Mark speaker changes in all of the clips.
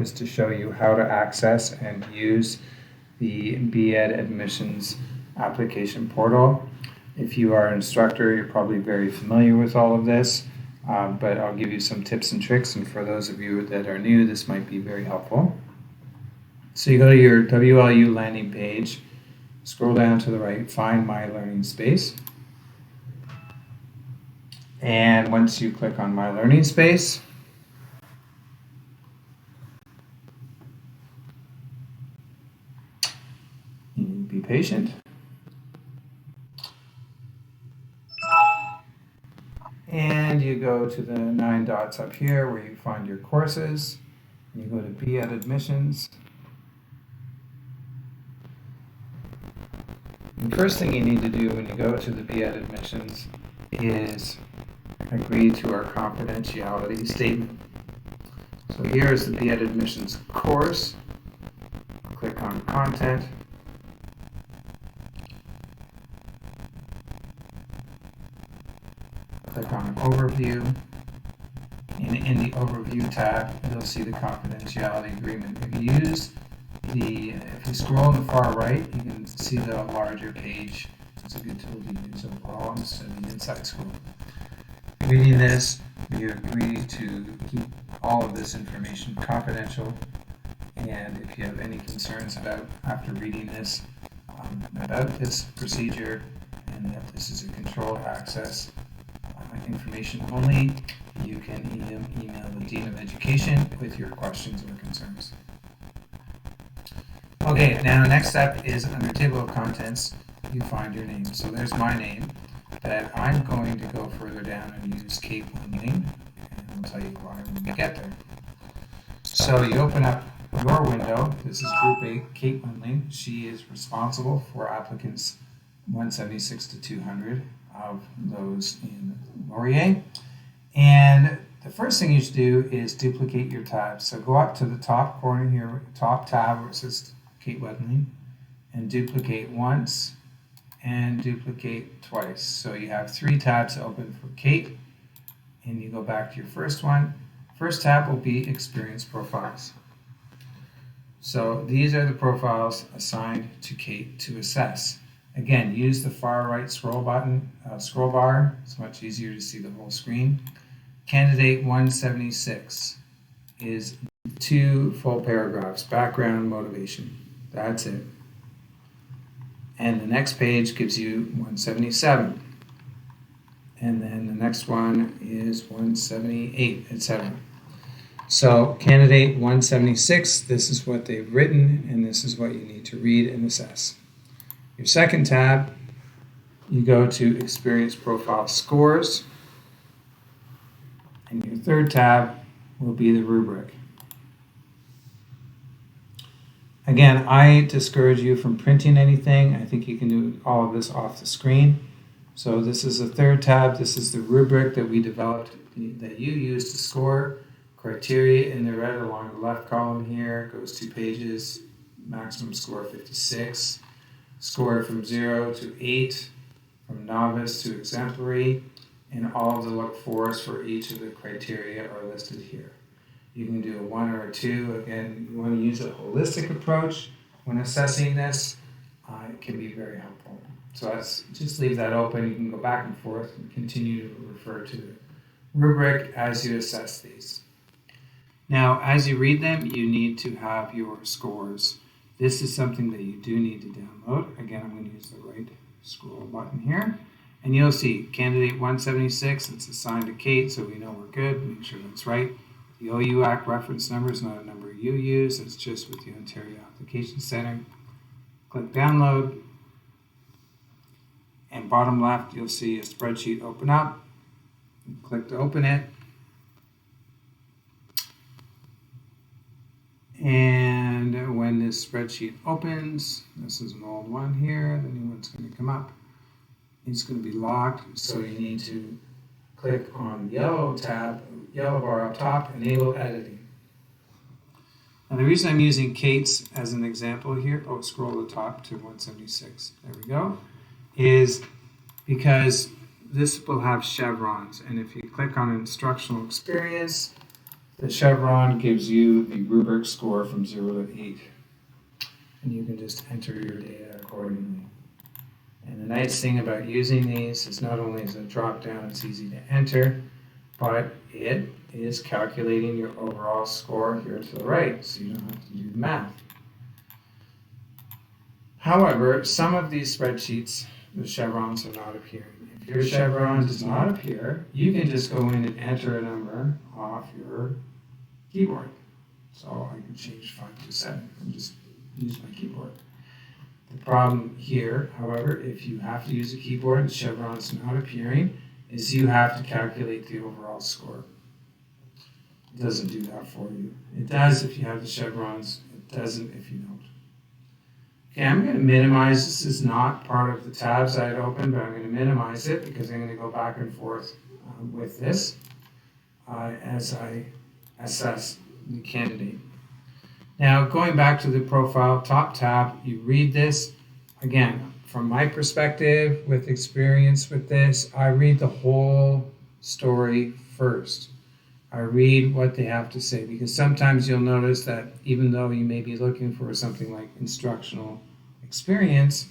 Speaker 1: is to show you how to access and use the BEd Admissions application portal. If you are an instructor, you're probably very familiar with all of this, but I'll give you some tips and tricks, and for those of you that are new, this might be very helpful. So you go to your WLU landing page, scroll down to the right, find My Learning Space. And once you click on My Learning Space, you need to be patient. And you go to the 9 dots up here where you find your courses. You go to BEd Admissions. The first thing you need to do when you go to the BEd Admissions is agree to our confidentiality statement. So here is the BEd Admissions course. Click on Content. Click on Overview. And in the Overview tab, you'll see the confidentiality agreement. If you scroll on the far right, you can see the larger page. It's a good tool to use overall instead of the inside scroll. Reading this, you agree to keep all of this information confidential, and if you have any concerns after reading this about this procedure and that this is a controlled access information only, you can email the Dean of Education with your questions or concerns. Okay, now next up is under Table of Contents, you find your name. So there's my name, but I'm going to go further down and use Kate Windling, and I'll tell you why when we get there. So you open up your window. This is Group A, Kate Windling. She is responsible for applicants 176 to 200 of those in Laurier. And the first thing you should do is duplicate your tabs. So go up to the top corner here, top tab where it says Kate Windling, and duplicate once and duplicate twice. So you have 3 tabs open for Kate, and you go back to your first one. First tab will be Experience Profiles. So these are the profiles assigned to Kate to assess. Again, use the far right scroll bar. It's much easier to see the whole screen. Candidate 176 is 2 full paragraphs, background, motivation. That's it. And the next page gives you 177. And then the next one is 178, etc. So candidate 176, this is what they've written, and this is what you need to read and assess. Your second tab, you go to Experience Profile Scores. And your third tab will be the rubric. Again, I discourage you from printing anything. I think you can do all of this off the screen. So this is the third tab. This is the rubric that we developed that you use to score. Criteria in the red along the left column here goes 2 pages. Maximum score 56. Score from 0 to 8, from novice to exemplary, and all of the look-fors for each of the criteria are listed here. You can do a 1 or a 2. Again, you want to use a holistic approach when assessing this. It can be very helpful. So just leave that open. You can go back and forth and continue to refer to the rubric as you assess these. Now, as you read them, you need to have your scores. This is something that you do need to download. Again, I'm going to use the right scroll button here. And you'll see candidate 176, it's assigned to Kate, so we know we're good. Make sure that's right. The OUAC reference number is not a number you use. It's just with the Ontario Application Center. Click Download. And bottom left, you'll see a spreadsheet open up. Click to open it. And when this spreadsheet opens, this is an old one here, the new one's going to come up. It's going to be locked, so you need to click on the yellow bar up top, Enable Editing. Now the reason I'm using Kate's as an example here, scroll to the top to 176, there we go, is because this will have chevrons, and if you click on Instructional Experience, The chevron gives you the rubric score from 0 to 8. And you can just enter your data accordingly. And the nice thing about using these is not only is it drop down, it's easy to enter, but it is calculating your overall score here to the right, so you don't have to do the math. However, some of these spreadsheets, the chevrons are not appearing. If your chevron does not appear, you can just go in and enter a number off your keyboard. So I can change 5 to 7 and just use my keyboard. The problem here, however, if you have to use a keyboard and the chevron's not appearing, is you have to calculate the overall score. It doesn't do that for you. It does if you have the chevrons, it doesn't if you don't. Okay, I'm going to minimize. This is not part of the tabs I had opened, but I'm going to minimize it because I'm going to go back and forth with this as I assess the candidate. Now, going back to the profile, top tab, you read this. Again, from my perspective, with experience with this, I read the whole story first. I read what they have to say, because sometimes you'll notice that even though you may be looking for something like instructional experience,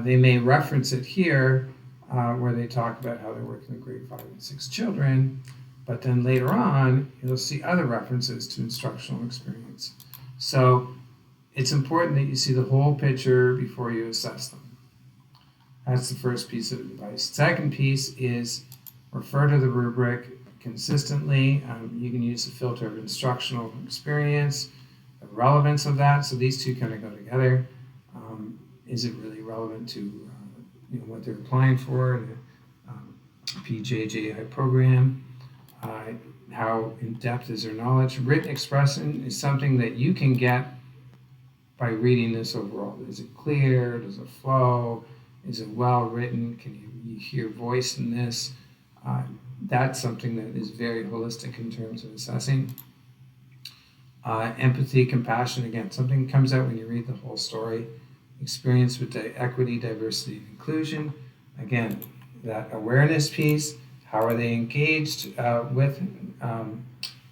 Speaker 1: they may reference it here where they talk about how they're working with grade 5 and 6 children, but then later on, you'll see other references to instructional experience. So it's important that you see the whole picture before you assess them. That's the first piece of advice. Second piece is refer to the rubric consistently. You can use the filter of instructional experience, the relevance of that. So these two kind of go together. Is it really relevant to what they're applying for, the PJJI program? How in-depth is their knowledge? Written expression is something that you can get by reading this overall. Is it clear? Does it flow? Is it well written? Can you hear voice in this? That's something that is very holistic in terms of assessing. Empathy, compassion, again, something comes out when you read the whole story. Experience with equity, diversity, and inclusion. Again, that awareness piece. How are they engaged with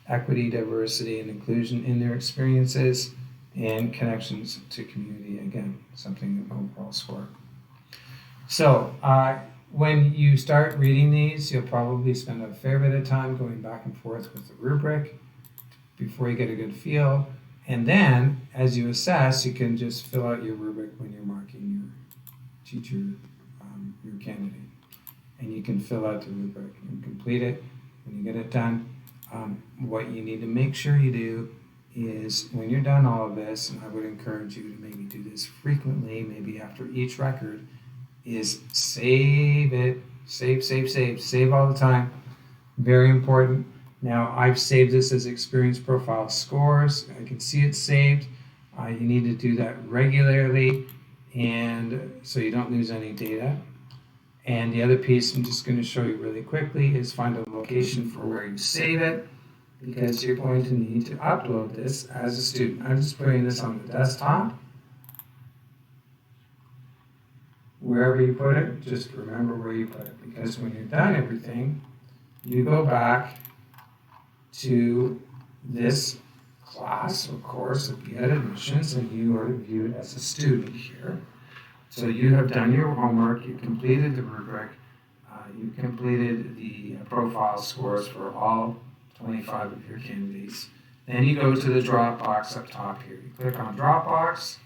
Speaker 1: equity, diversity, and inclusion in their experiences, and connections to community? Again, something overall score. So when you start reading these, you'll probably spend a fair bit of time going back and forth with the rubric before you get a good feel. And then, as you assess, you can just fill out your rubric when you're marking your teacher, your candidate. And you can fill out the rubric and complete it. When you get it done, what you need to make sure you do is when you're done all of this, and I would encourage you to maybe do this frequently, maybe after each record, is save it. Save all the time. Very important. Now, I've saved this as experience profile scores. I can see it's saved. You need to do that regularly, and so you don't lose any data. And the other piece I'm just going to show you really quickly is find a location for where you save it, because you're going to need to upload this as a student. I'm just putting this on the desktop. Wherever you put it, just remember where you put it, because when you've done everything, you go back to this class or course of Get Admissions, and you are viewed as a student here. So you have done your homework, you completed the rubric, you completed the profile scores for all 25 of your candidates. Then you go to the Dropbox up top here. You click on Dropbox.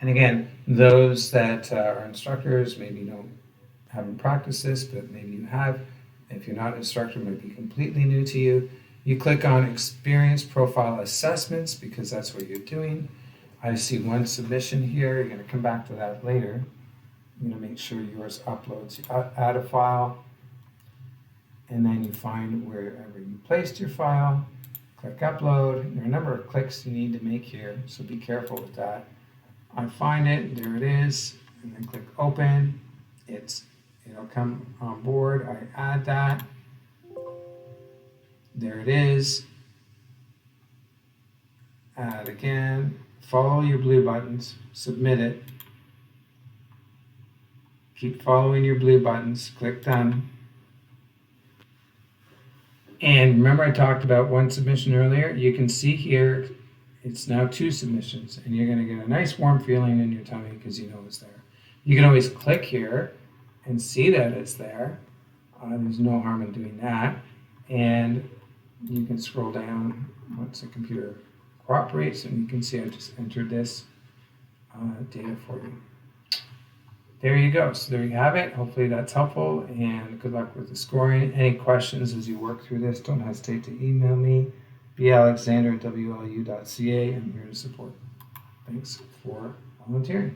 Speaker 1: And again, those that are instructors maybe haven't practiced this, but maybe you have. If you're not an instructor, it might be completely new to you. You click on Experience Profile Assessments, because that's what you're doing. I see one submission here. You're going to come back to that later. You're going to make sure yours uploads. You add a file, and then you find wherever you placed your file. Click Upload. There are a number of clicks you need to make here, so be careful with that. I find it, there it is, and then click Open. It'll come on board. I add that. There it is. Add again. Follow your blue buttons. Submit it. Keep following your blue buttons. Click Done. And remember I talked about one submission earlier? You can see here it's now 2 submissions, and you're going to get a nice warm feeling in your tummy because you know it's there. You can always click here and see that it's there. There's no harm in doing that. And you can scroll down once the computer cooperates, and you can see I just entered this data for you. There you go. So there you have it. Hopefully that's helpful, and good luck with the scoring. Any questions as you work through this, don't hesitate to email me, balexander@wlu.ca. I'm here to support. Thanks for volunteering.